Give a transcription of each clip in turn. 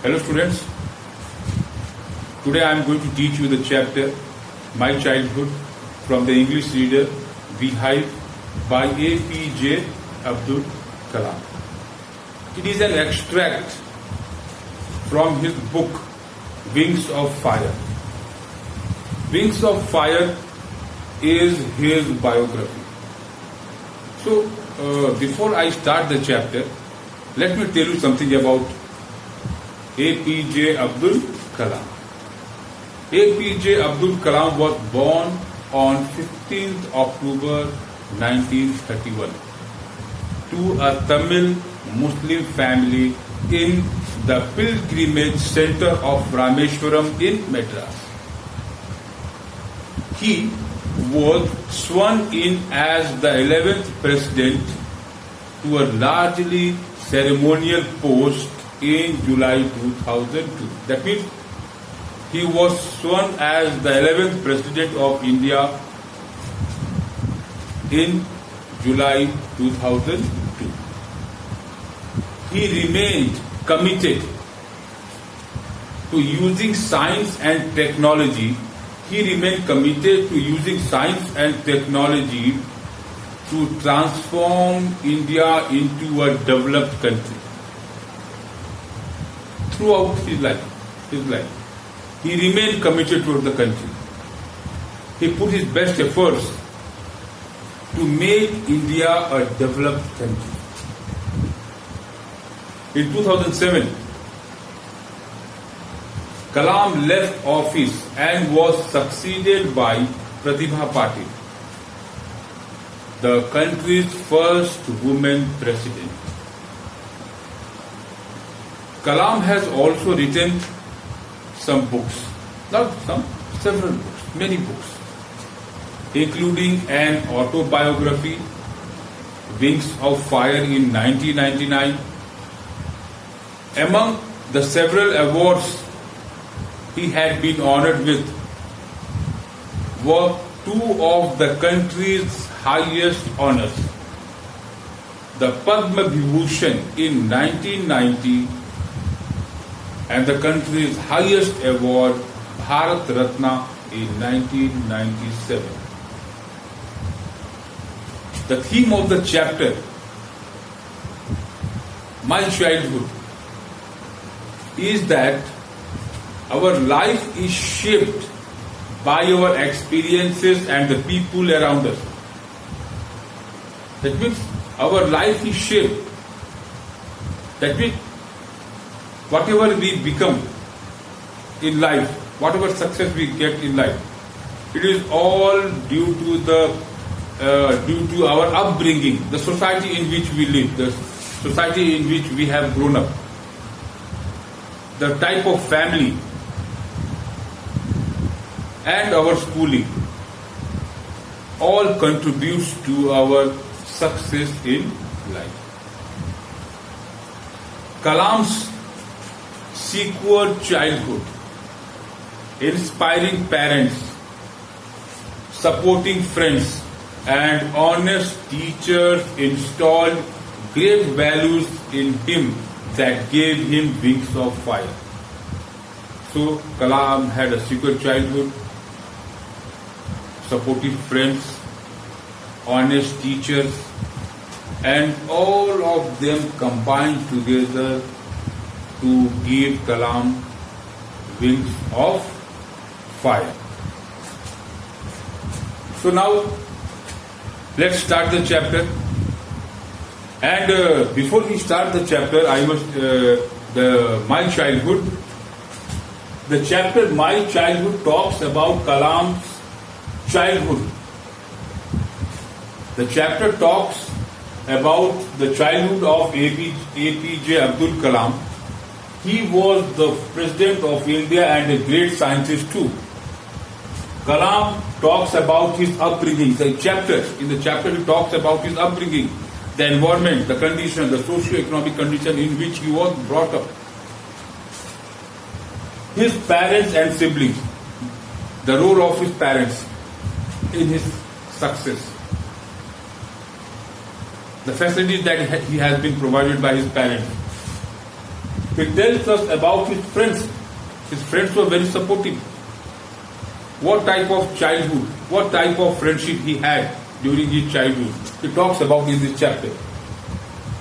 Hello students, today I am going to teach you the chapter My Childhood from the English reader Beehive by APJ Abdul Kalam. It is an extract from his book Wings of Fire. Wings of Fire is his biography. So before I start the chapter, let me tell you something about APJ Abdul Kalam. APJ Abdul Kalam was born on 15th October 1931 to a Tamil Muslim family in the pilgrimage center of Rameshwaram in Madras. He was sworn in as the 11th president to a largely ceremonial post in July 2002. That means he was sworn as the 11th President of India in July 2002. He remained committed to using science and technology. He remained committed to using science and technology to transform India into a developed country. Throughout his life, he remained committed to the country. He put his best efforts to make India a developed country. In 2007, Kalam left office and was succeeded by Pratibha Patil, the country's first woman president. Kalam has also written some books, several books, many books, including an autobiography, Wings of Fire in 1999. Among the several awards he had been honored with were two of the country's highest honors, the Padma Vibhushan in 1990 and the country's highest award, Bharat Ratna, in 1997. The theme of the chapter, My Childhood, is that our life is shaped by our experiences and the people around us. That means our life is shaped. That means whatever we become in life, whatever success we get in life, it is all due to our upbringing, the society in which we live, the society in which we have grown up, the type of family, and our schooling all contributes to our success in life. Kalam's secure childhood, inspiring parents, supporting friends, and honest teachers installed great values in him that gave him wings of fire. So Kalam had a secure childhood, supportive friends, honest teachers, and all of them combined together to give Kalam wings of fire. So now let's start the chapter. And before we start the chapter, I must My Childhood. The chapter My Childhood talks about Kalam's childhood. The chapter talks about the childhood of APJ Abdul Kalam. He was the President of India and a great scientist too. Kalam talks about his upbringing. In the chapter he talks about his upbringing, the environment, the condition, the socio-economic condition in which he was brought up, his parents and siblings, the role of his parents in his success, the facilities that he has been provided by his parents, He tells us about his friends. His friends were very supportive. What type of childhood, what type of friendship he had during his childhood. He talks about in this chapter.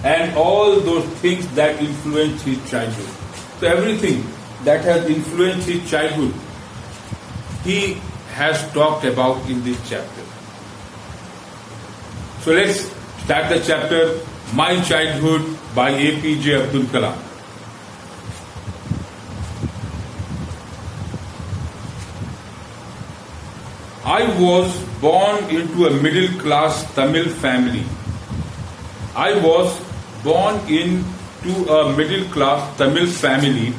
And all those things that influenced his childhood. So everything that has influenced his childhood, he has talked about in this chapter. So let's start the chapter, My Childhood by APJ Abdul Kalam. I was born into a middle-class Tamil family. I was born into a middle-class Tamil family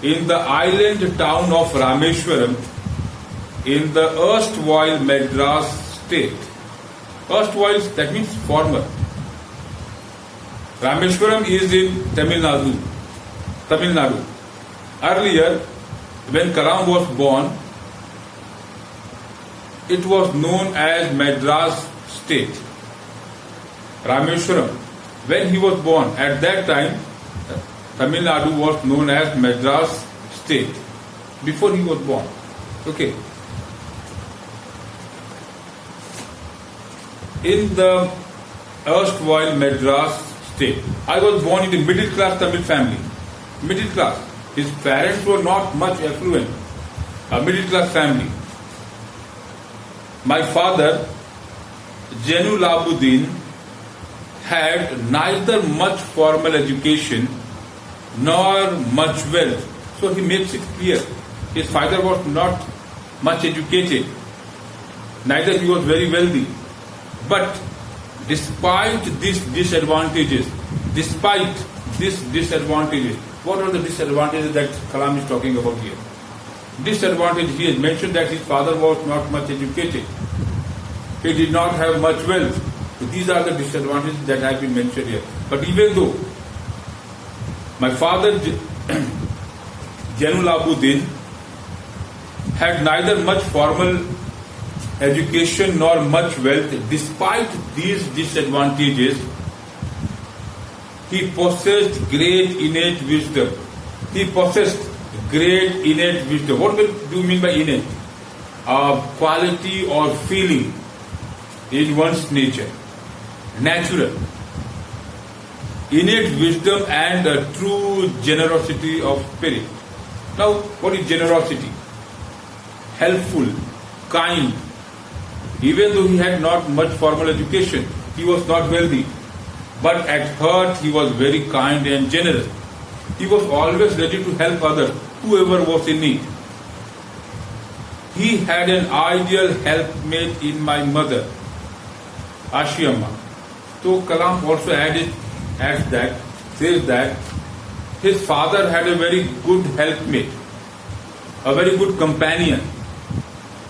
in the island town of Rameshwaram in the erstwhile Madras state. Erstwhile, that means former. Rameshwaram is in Tamil Nadu. Earlier, when Kalam was born, it was known as Madras state. Rameshwaram. When he was born, at that time, Tamil Nadu was known as Madras state. Before he was born. Okay. In the erstwhile Madras state, I was born in a middle class Tamil family. Middle class. His parents were not much affluent. A middle class family. My father, Jainul Abidin, had neither much formal education nor much wealth. So he makes it clear. His father was not much educated. Neither he was very wealthy. But despite these disadvantages, what are the disadvantages that Kalam is talking about here? Disadvantage, he has mentioned that his father was not much educated. He did not have much wealth. So these are the disadvantages that have been mentioned here. But even though my father, Jainul Abidin, had neither much formal education nor much wealth, despite these disadvantages, he possessed great innate wisdom. What do you mean by innate? Quality or feeling in one's nature. Natural. Innate wisdom and a true generosity of spirit. Now, what is generosity? Helpful, kind. Even though he had not much formal education, he was not wealthy. But at heart, he was very kind and generous. He was always ready to help others, whoever was in need. He had an ideal helpmate in my mother, Ashiyamma. So Kalam also says that his father had a very good helpmate, a very good companion,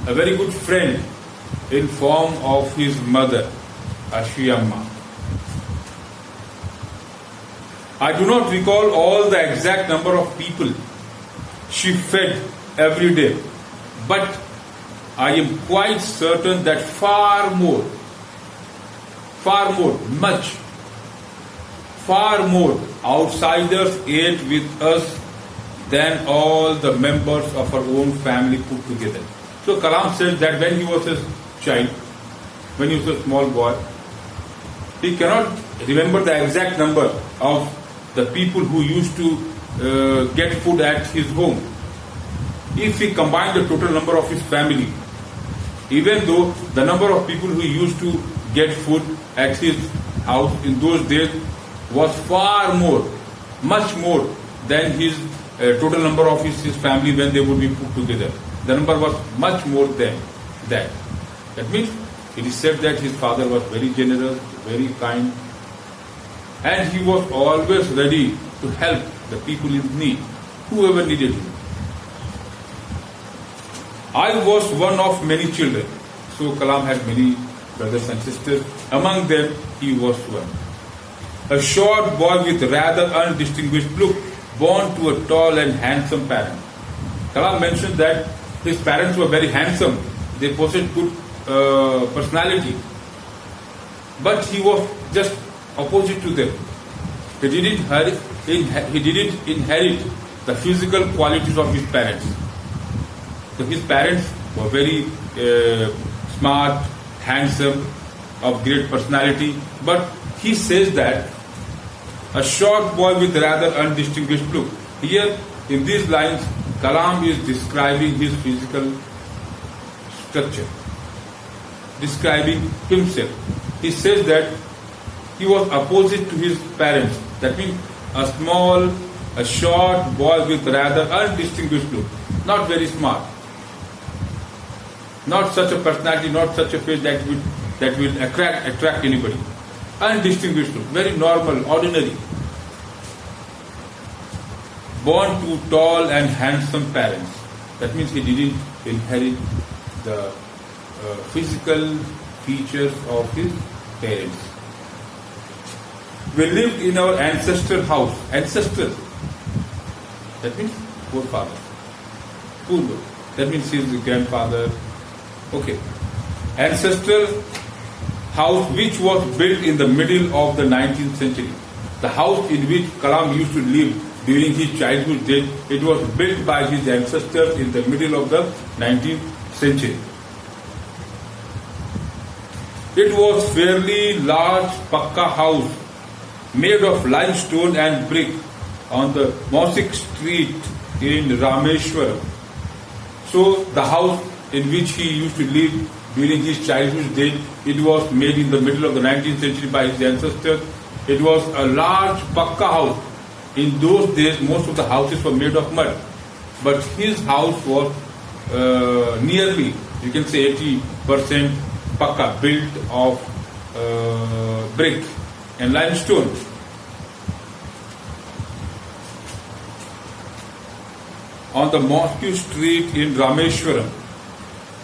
a very good friend in form of his mother, Ashiyamma. I do not recall all the exact number of people she fed every day, but I am quite certain that far more outsiders ate with us than all the members of our own family put together. So Kalam says that when he was a child, when he was a small boy, he cannot remember the exact number of the people who used to get food at his home. If he combined the total number of his family, even though the number of people who used to get food at his house in those days was far more, much more than his total number of his family when they would be put together. The number was much more than that. That means it is said that his father was very generous, very kind, and he was always ready to help the people in need, whoever needed him. I was one of many children. So Kalam had many brothers and sisters. Among them, he was one. A short boy with rather undistinguished look, born to a tall and handsome parent. Kalam mentioned that his parents were very handsome. They possessed good personality. But he was just opposite to them. He didn't he didn't inherit the physical qualities of his parents. So his parents were very smart, handsome, of great personality, but he says that a short boy with rather undistinguished look. Here, in these lines, Kalam is describing his physical structure, describing himself. He says that he was opposite to his parents. That means a short boy with rather undistinguished look, not very smart, not such a personality, not such a face that will attract anybody. Undistinguished look, very normal, ordinary. Born to tall and handsome parents. That means he didn't inherit the physical features of his parents. We lived in our ancestral house. Ancestral. That means forefather. Purva. That means his grandfather. Okay. Ancestral house which was built in the middle of the 19th century. The house in which Kalam used to live during his childhood days, it was built by his ancestors in the middle of the 19th century. It was fairly large Pakka house made of limestone and brick on the Mosik Street in Rameshwaram. So the house in which he used to live during his childhood days, it was made in the middle of the 19th century by his ancestors. It was a large Pakka house. In those days, most of the houses were made of mud. But his house was nearly, you can say 80% Pakka, built of brick and limestone. On the Mosque Street in Rameshwaram.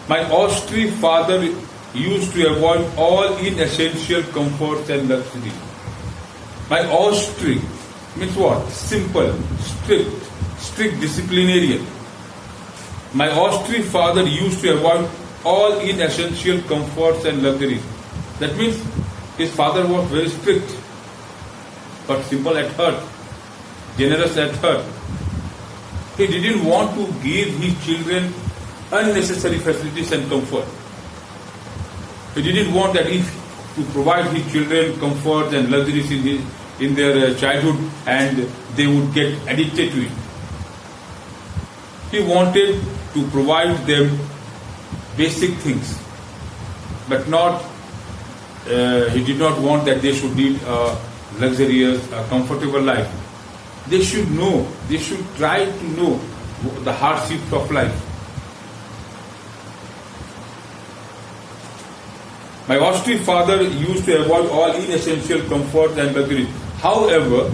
My Austrian father used to avoid all inessential comforts and luxury. My Austrian means what? Simple, strict disciplinarian. My Austrian father used to avoid all inessential comforts and luxuries. That means his father was very strict, but simple at heart, generous at heart. He didn't want to give his children unnecessary facilities and comfort. He didn't want that to provide his children comfort and luxuries in their childhood and they would get addicted to it. He wanted to provide them basic things, but he did not want that they should lead a luxurious, comfortable life. They should try to know the hardships of life. My Austrian father used to avoid all inessential comforts and luxuries. However,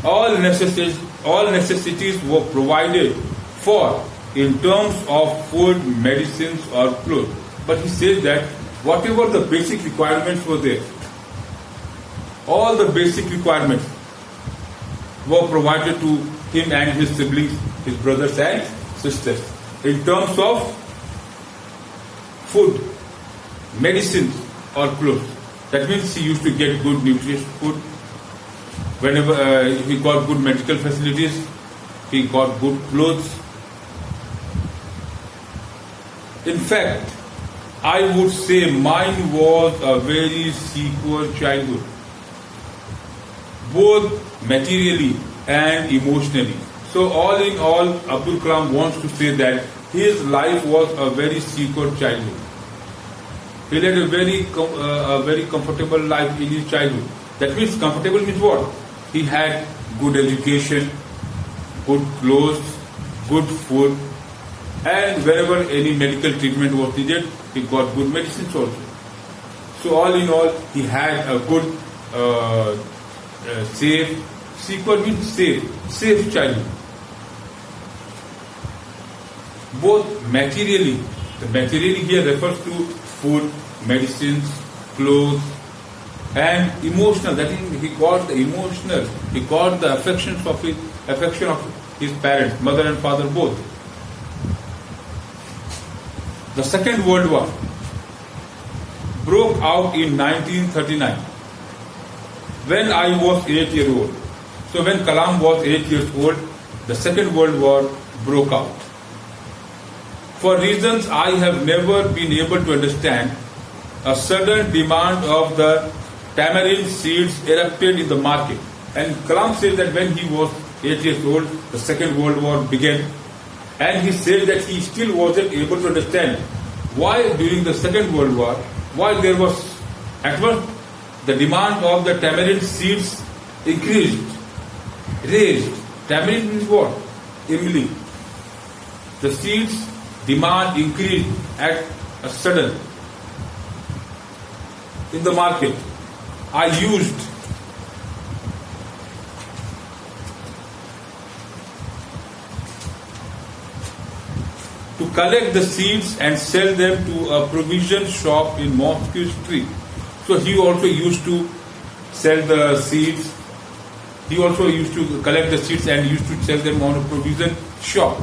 all necessities were provided for in terms of food, medicines or clothes. But he says that whatever the basic requirements were there, all the basic requirements were provided to him and his siblings, his brothers and sisters. In terms of food, medicines or clothes. That means he used to get good nutritious food. Whenever he got good medical facilities, he got good clothes. In fact, I would say mine was a very secure childhood, both materially and emotionally. So all in all, Abdul Kalam wants to say that his life was a very secure childhood. He led a very comfortable life in his childhood. That means comfortable means what? He had good education, good clothes, good food, and wherever any medical treatment was needed, he got good medicines also. So all in all, he had a good, secure means safe childhood. Both materially, the materially here refers to food, medicines, clothes, and emotional. That is, he got the emotional, he got the affection of his parents, mother and father both. The Second World War broke out in 1939. When I was 8 years old, So when Kalam was 8 years old, the Second World War broke out. For reasons I have never been able to understand, a sudden demand of the tamarind seeds erupted in the market. And Kalam said that when he was 8 years old, the Second World War began. And he said that he still wasn't able to understand why during the Second World War, while there was at first the demand of the tamarind seeds increased, raised. Tamarind means what? Imli. The seeds demand increased at a sudden in the market. I used to collect the seeds and sell them to a provision shop in Mosque Street. So he also used to sell the seeds. He also used to collect the seeds and used to sell them on a provision shop.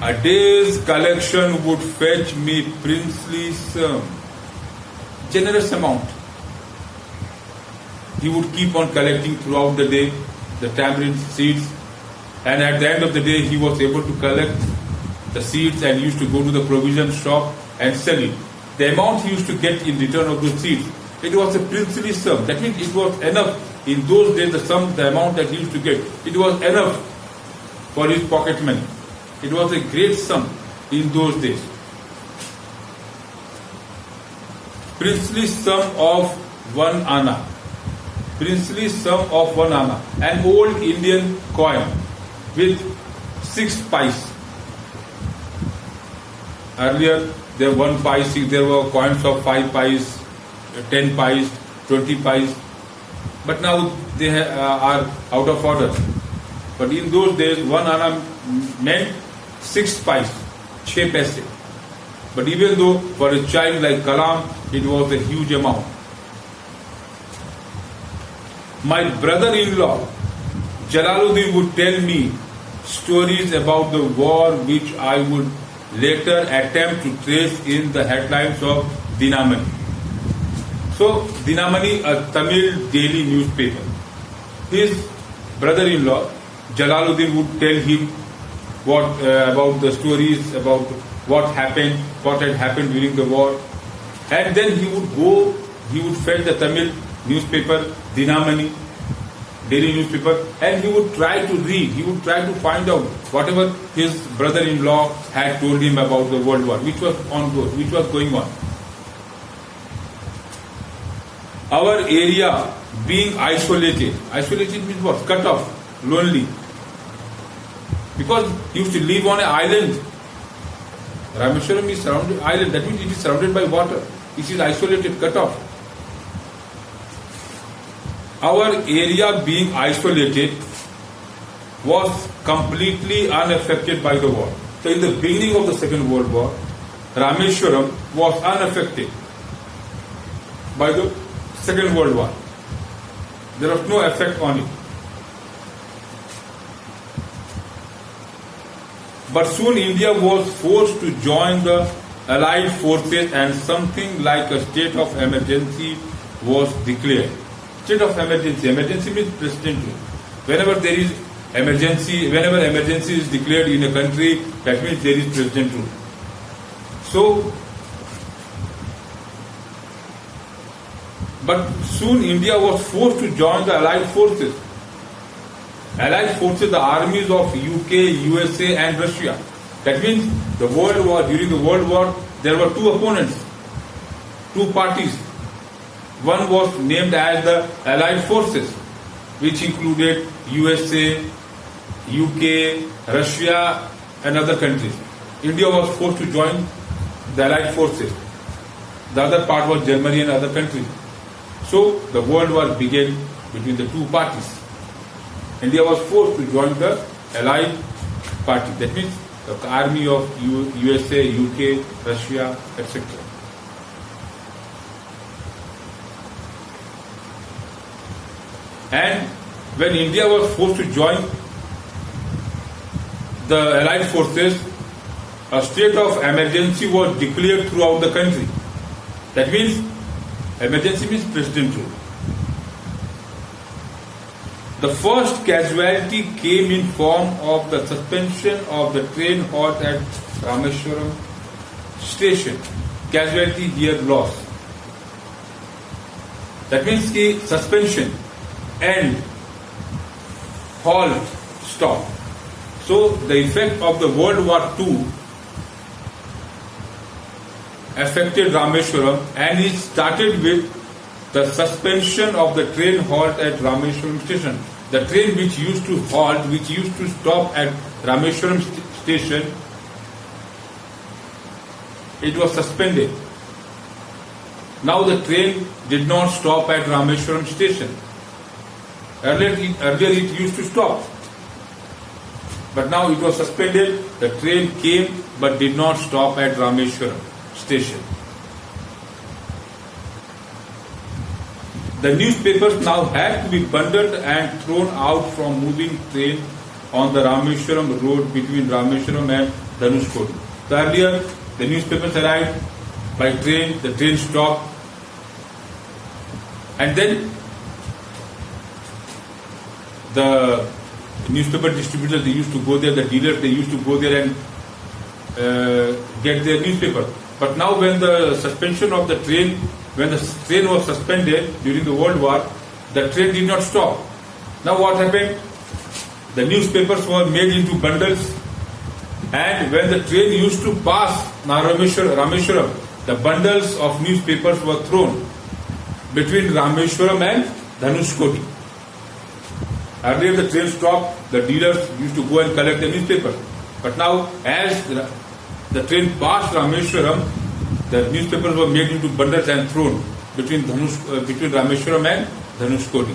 A day's collection would fetch me princely sum, generous amount. He would keep on collecting throughout the day the tamarind seeds, and at the end of the day he was able to collect the seeds and used to go to the provision shop and sell it. The amount he used to get in return of those seeds, it was a princely sum. That means it was enough in those days. The amount that he used to get, it was enough for his pocket money. It was a great sum in those days. Princely sum of 1 anna. Princely sum of 1 anna. An old Indian coin with 6 pice. Earlier, there were 1 pice, there were coins of 5 pice, 10 pice, 20 pice. But now they are out of order. But in those days, 1 anna meant 6 pice, 6 paise. But even though for a child like Kalam, it was a huge amount. My brother-in-law, Jalaluddin, would tell me stories about the war which I would later attempt to trace in the headlines of Dinamani. So, Dinamani, a Tamil daily newspaper. His brother-in-law, Jalaluddin, would tell him about the stories about what had happened during the war. And then he would fetch the Tamil newspaper, Dinamani, daily newspaper, and he would try to read, he would try to find out whatever his brother-in-law had told him about the World War, which was going on. Our area being isolated means what? Cut off, lonely. Because he used to live on an island. Rameshwaram is surrounded island, that means it is surrounded by water. It is isolated, cut off. Our area being isolated was completely unaffected by the war. So in the beginning of the Second World War, Rameshwaram was unaffected by the Second World War. There was no effect on it. But soon India was forced to join the Allied forces and something like a state of emergency was declared. State of emergency. Emergency means president rule. Whenever emergency is declared in a country, that means there is president rule. So, but soon India was forced to join the Allied forces. Allied forces, the armies of UK, USA and Russia. That means during the World War, there were 2 opponents, 2 parties. One was named as the Allied forces, which included USA, UK, Russia and other countries. India was forced to join the Allied forces. The other part was Germany and other countries. So the World War began between the 2 parties. India was forced to join the Allied party. That means the army of USA, UK, Russia, etc. And when India was forced to join the Allied forces, a state of emergency was declared throughout the country. That means, emergency means president rule. The first casualty came in form of the suspension of the train halt at Rameshwaram station. Casualty here loss. That means ki suspension and halt stop. So the effect of the World War II affected Rameshwaram, and it started with the suspension of the train halt at Rameshwaram station. The train which used to halt, which used to stop at Rameshwaram station, it was suspended. Now the train did not stop at Rameshwaram station. Earlier it used to stop. But now it was suspended. The train came but did not stop at Rameshwaram station. The newspapers now had to be bundled and thrown out from moving train on the Rameshwaram road between Rameshwaram and Dhanushkodi. So earlier, the newspapers arrived by train, the train stopped, and then the newspaper distributors, they used to go there, the dealers, they used to go there and get their newspaper. But now when the suspension of the train, when the train was suspended during the World War, the train did not stop. Now what happened? The newspapers were made into bundles, and when the train used to pass Rameshwaram, the bundles of newspapers were thrown between Rameshwaram and Dhanushkodi. Earlier the train stopped, the dealers used to go and collect the newspapers. But now as the train passed Rameshwaram, the newspapers were made into bundles and thrown between Rameshwaram and Dhanushkodi.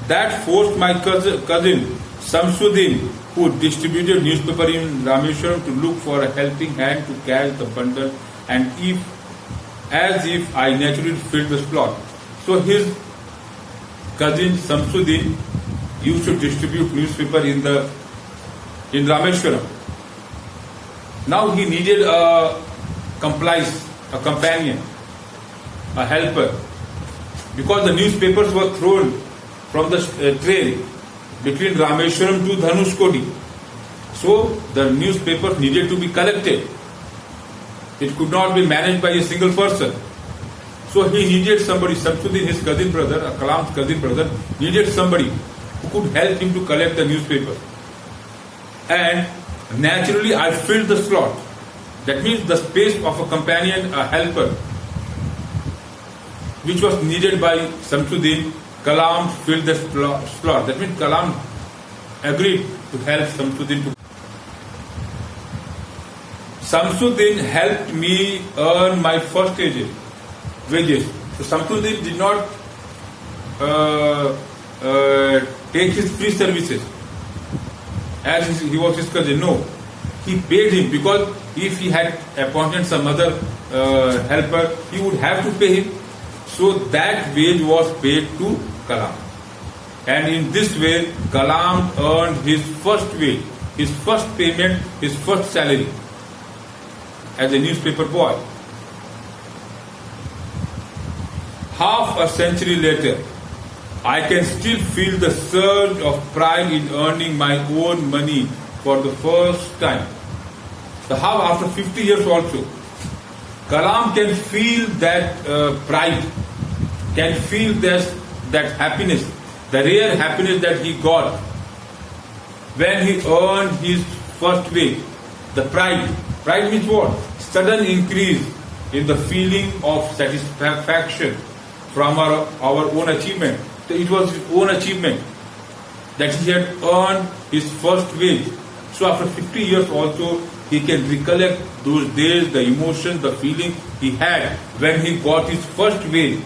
That forced my cousin Samsuddin, who distributed newspaper in Rameshwaram, to look for a helping hand to catch the bundle, and as if I naturally filled the slot. So his cousin Samsuddin used to distribute newspaper in Rameshwaram. Now he needed a companion, a helper, because the newspapers were thrown from the train between Rameshwaram to Dhanushkodi. So the newspapers needed to be collected. It could not be managed by a single person. So he needed somebody, Samsuddin, his cousin brother, Kalam's cousin brother, needed somebody who could help him to collect the newspaper. And naturally I filled the slot. That means the space of a companion, a helper, which was needed by Samsuddin, Kalam filled the slot. That means Kalam agreed to help Samsuddin to. Samsuddin helped me earn my first wages. So Samsuddin did not take his free services as he was his cousin. No, he paid him, because if he had appointed some other helper, he would have to pay him. So that wage was paid to Kalam. And in this way, Kalam earned his first wage, his first payment, his first salary as a newspaper boy. Half a century later, I can still feel the surge of pride in earning my own money for the first time. After 50 years also, Kalam can feel that pride, can feel that happiness, the rare happiness that he got when he earned his first wage. The pride. Pride means what? Sudden increase in the feeling of satisfaction from our own achievement. So it was his own achievement that he had earned his first wage. So after 50 years also, he can recollect those days, the emotion, the feeling he had when he got his first wage,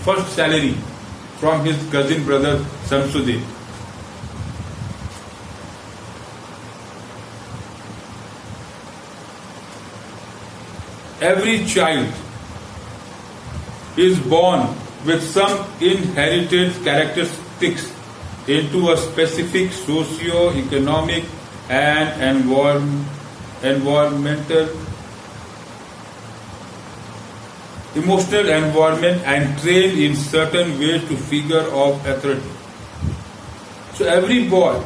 first salary from his cousin brother Samsuddin. Every child is born with some inherited characteristics into a specific socio-economic and environmental emotional environment and trained in certain ways to figure of authority. So every boy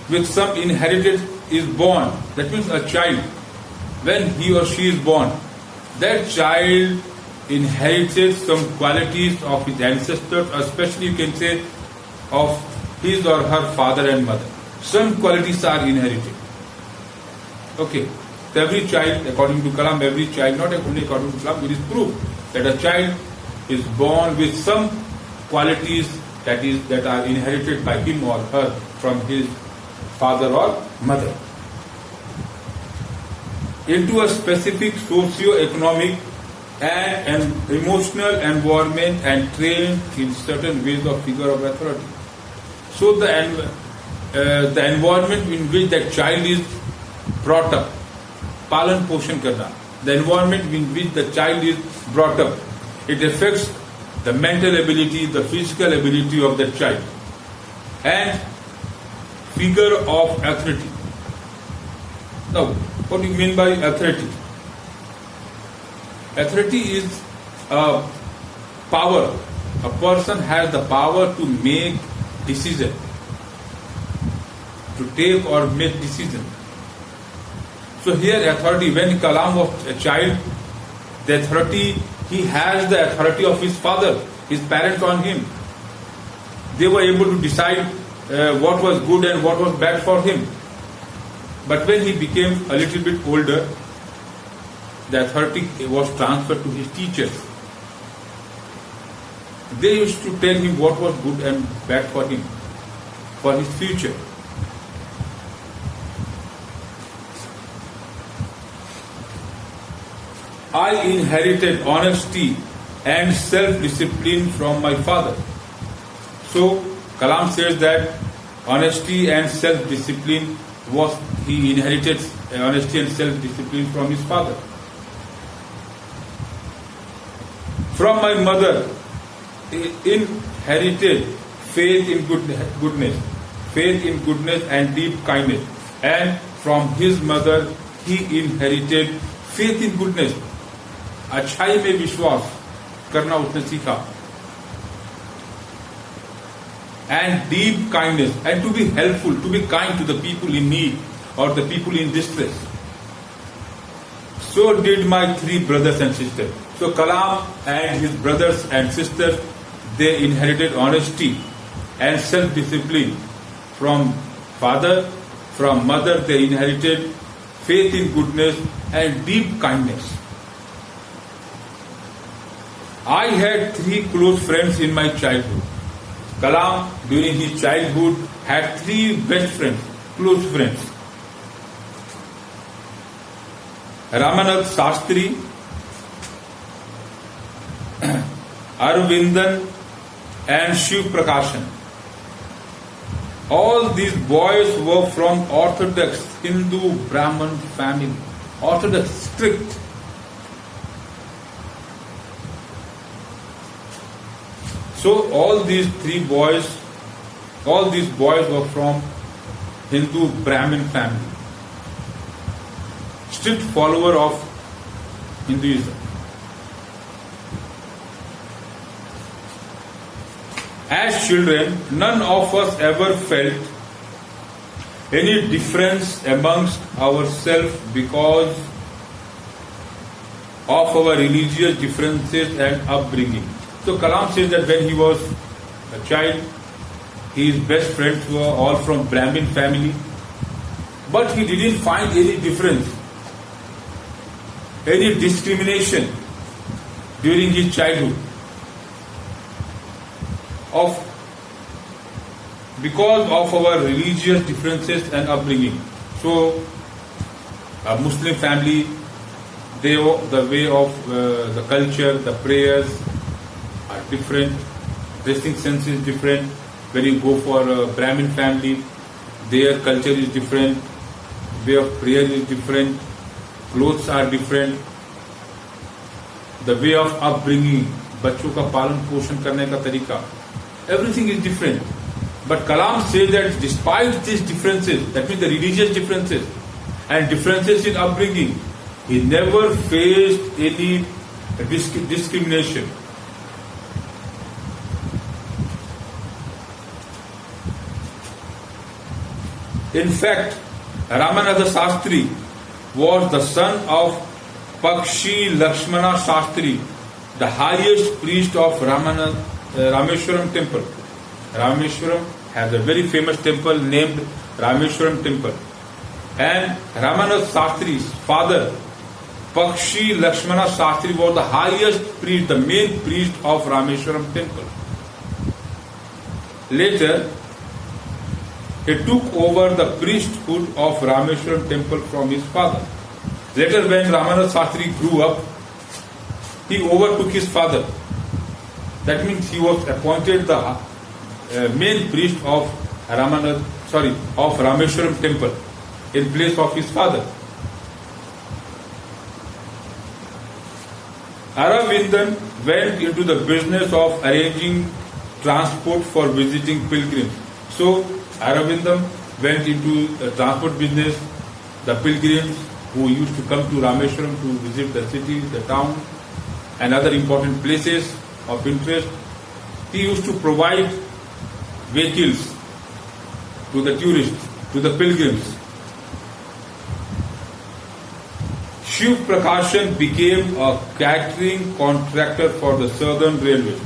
with some inherited is born. That means a child, when he or she is born, that child inherited some qualities of his ancestors, especially you can say of his or her father and mother. Some qualities are inherited. Okay. So every child, according to Kalam, every child, not only according to Kalam, it is proved that a child is born with some qualities that are inherited by him or her from his father or mother. Into a specific socio-economic and emotional environment and trained in certain ways of figure of authority. So the environment in which that child is brought up, palan poshan karna, the environment in which the child is brought up, it affects the mental ability, the physical ability of the child, and figure of authority. Now, what do you mean by authority? Authority is a power. A person has the power to make decision, to take or make decision. So here authority, when Kalam was a child, the authority, he has the authority of his father, his parents on him. They were able to decide what was good and what was bad for him. But when he became a little bit older, the authority was transferred to his teachers. They used to tell him what was good and bad for him, for his future. I inherited honesty and self-discipline from my father. So, Kalam says that honesty and self-discipline he inherited honesty and self-discipline from his father. From my mother, he inherited faith in goodness and deep kindness. And from his mother, he inherited faith in goodness. अच्छाई में विश्वास करना उसने सीखा. And deep kindness, and to be helpful, to be kind to the people in need or the people in distress. So did my 3 brothers and sisters. So Kalam and his brothers and sisters, they inherited honesty and self-discipline from father, from mother. They inherited faith in goodness and deep kindness. I had 3 close friends in my childhood. Kalam, during his childhood, had 3 best friends, close friends. Ramanath Shastri, Arvindan, and Shiv Prakashan. All these boys were from Orthodox Hindu Brahmin family. Orthodox, strict. So all these boys were from Hindu Brahmin family, strict follower of Hinduism. As children, none of us ever felt any difference amongst ourselves because of our religious differences and upbringing. So Kalam says that when he was a child, his best friends were all from Brahmin family, but he didn't find any difference, any discrimination during his childhood because of our religious differences and upbringing. So a Muslim family, the way of the culture, the prayers are different, dressing sense is different. When you go for a Brahmin family, their culture is different, way of prayer is different, clothes are different, the way of upbringing, बच्चों का पालन पोषण करने का तरीका, everything is different. But Kalam says that despite these differences, that means the religious differences and differences in upbringing, He never faced any discrimination. In fact, Ramananda Shastri was the son of Pakshi Lakshmana Shastri, the highest priest of Rameshwaram temple. Rameshwaram has a very famous temple named Rameshwaram temple. And Ramananda Shastri's father, Pakshi Lakshmana Shastri, was the highest priest, the main priest of Rameshwaram temple. Later, he took over the priesthood of Rameshwaram temple from his father. Later, when Ramananda Shastri grew up, he overtook his father. That means he was appointed the main priest of Rameshwaram temple in place of his father. Aravindan went into the business of arranging transport for visiting pilgrims. So, Aravindam went into the transport business. The pilgrims who used to come to Rameshwaram to visit the city, the town, and other important places of interest, he used to provide vehicles to the tourists, to the pilgrims. Shiv Prakashan became a catering contractor for the Southern Railway,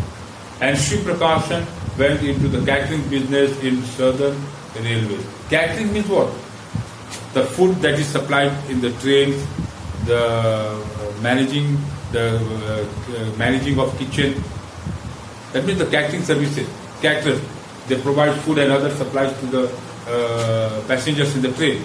and Shiv Prakashan went into the catering business in Southern Railway. Catering means what? The food that is supplied in the trains, the managing of kitchen. That means the catering services. Caterers, they provide food and other supplies to the passengers in the train.